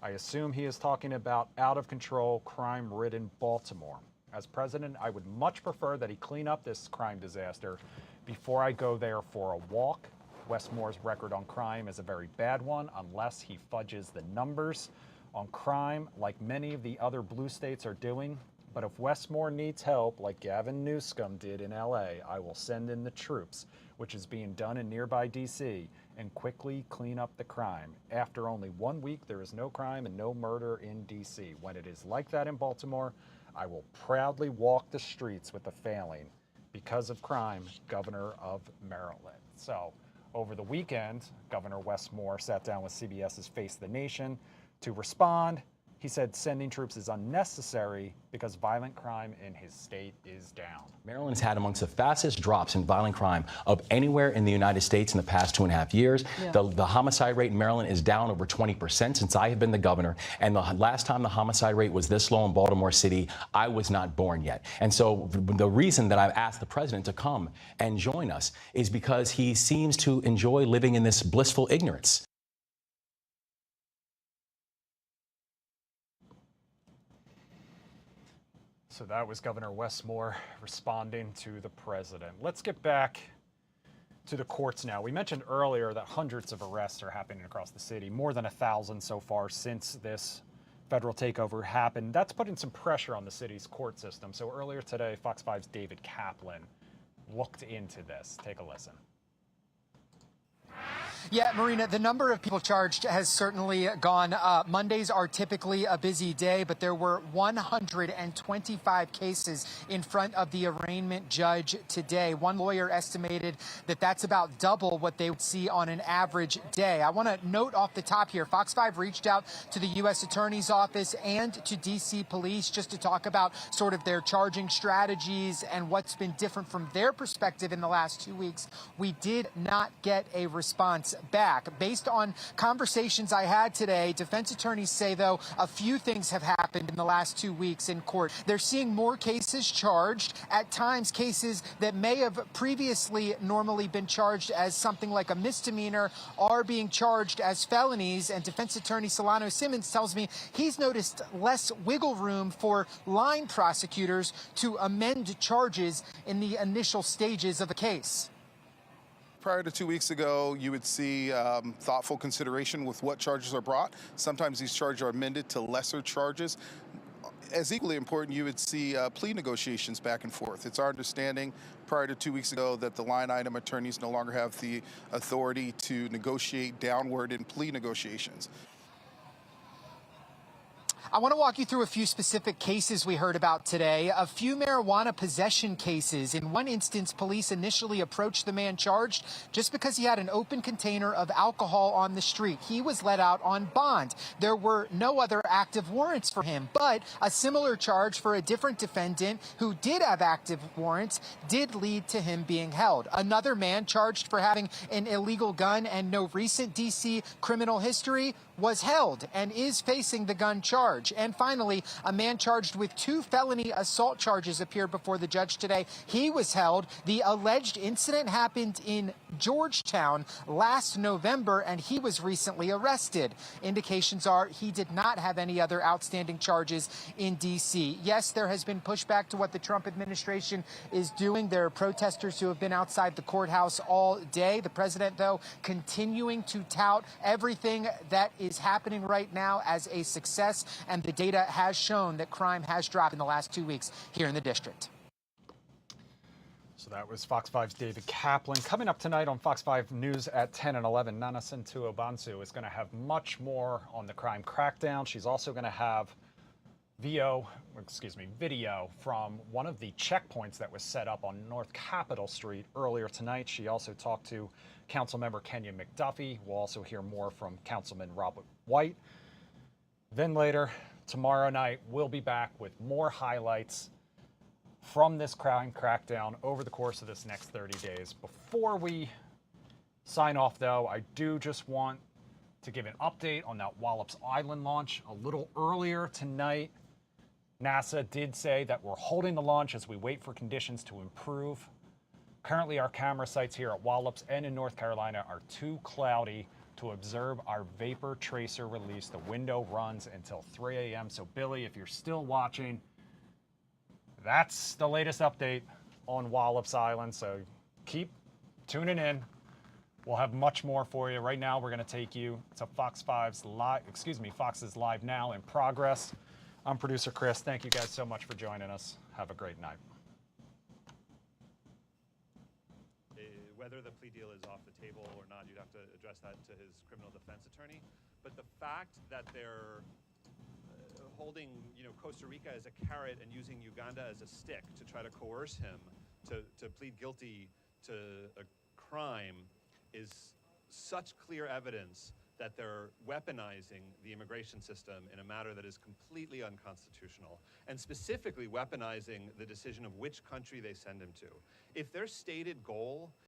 I assume he is talking about out-of-control, crime-ridden Baltimore. As president, I would much prefer that he clean up this crime disaster before I go there for a walk. Wes Moore's record on crime is a very bad one unless he fudges the numbers on crime like many of the other blue states are doing. But if Wes Moore needs help like Gavin Newsom did in LA, I will send in the troops, which is being done in nearby DC, and quickly clean up the crime. After only 1 week, there is no crime and no murder in DC. When it is like that in Baltimore, I will proudly walk the streets with a failing because of crime, Governor of Maryland. So, over the weekend, Governor Wes Moore sat down with CBS's Face the Nation to respond. He said sending troops is unnecessary because violent crime in his state is down. Maryland's had amongst the fastest drops in violent crime of anywhere in the United States in the past 2.5 years. Yeah. The homicide rate in Maryland is down over 20% since I have been the governor. And the last time the homicide rate was this low in Baltimore City, I was not born yet. And so the reason that I've asked the president to come and join us is because he seems to enjoy living in this blissful ignorance. So that was Governor Wes Moore responding to the president. Let's get back to the courts now. We mentioned earlier that hundreds of arrests are happening across the city, more than 1,000 so far since this federal takeover happened. That's putting some pressure on the city's court system. So earlier today, Fox 5's David Kaplan looked into this. Take a listen. Yeah, Marina, the number of people charged has certainly gone up. Mondays are typically a busy day, but there were 125 cases in front of the arraignment judge today. One lawyer estimated that that's about double what they would see on an average day. I want to note off the top here, Fox 5 reached out to the U.S. Attorney's Office and to D.C. Police just to talk about sort of their charging strategies and what's been different from their perspective in the last 2 weeks. We did not get a response back. Based on conversations I had today, defense attorneys say, though, a few things have happened in the last 2 weeks in court. They're seeing more cases charged, at times cases that may have previously normally been charged as something like a misdemeanor are being charged as felonies. And defense attorney Solano Simmons tells me he's noticed less wiggle room for line prosecutors to amend charges in the initial stages of a case. Prior to 2 weeks ago, you would see thoughtful consideration with what charges are brought. Sometimes these charges are amended to lesser charges. As equally important, you would see plea negotiations back and forth. It's our understanding prior to 2 weeks ago that the line item attorneys no longer have the authority to negotiate downward in plea negotiations. I want to walk you through a few specific cases we heard about today. A few marijuana possession cases. In one instance, police initially approached the man charged just because he had an open container of alcohol on the street. He was let out on bond. There were no other active warrants for him, but a similar charge for a different defendant who did have active warrants did lead to him being held. Another man charged for having an illegal gun and no recent D.C. criminal history was held and is facing the gun charge. And finally, a man charged with 2 felony assault charges appeared before the judge today. He was held. The alleged incident happened in Georgetown last November, and he was recently arrested. Indications are he did not have any other outstanding charges in D.C. Yes, there has been pushback to what the Trump administration is doing. There are protesters who have been outside the courthouse all day. The president, though, continuing to tout everything that is happening right now as a success, and the data has shown that crime has dropped in the last 2 weeks here in the district. So that was Fox 5's David Kaplan. Coming up tonight on Fox 5 News at 10 and 11, Nana Sintu Obansu is going to have much more on the crime crackdown. She's also going to have video from one of the checkpoints that was set up on North Capitol Street earlier tonight. She also talked to Councilmember Kenya McDuffie. We'll also hear more from Councilman Robert White. Then later, tomorrow night, we'll be back with more highlights from this crime crackdown over the course of this next 30 days. Before we sign off, though, I do just want to give an update on that Wallops Island launch. A little earlier tonight, NASA did say that we're holding the launch as we wait for conditions to improve. Currently, our camera sites here at Wallops and in North Carolina are too cloudy to observe our vapor tracer release. The window runs until 3 a.m. So, Billy, if you're still watching, that's the latest update on Wallops Island. So keep tuning in. We'll have much more for you. Right now, we're going to take you to Fox's Live Now in progress. I'm producer Chris. Thank you guys so much for joining us. Have a great night. Whether the plea deal is off the table or not, you'd have to address that to his criminal defense attorney. But the fact that they're holding, Costa Rica as a carrot and using Uganda as a stick to try to coerce him to plead guilty to a crime is such clear evidence that they're weaponizing the immigration system in a manner that is completely unconstitutional, and specifically weaponizing the decision of which country they send him to. If their stated goal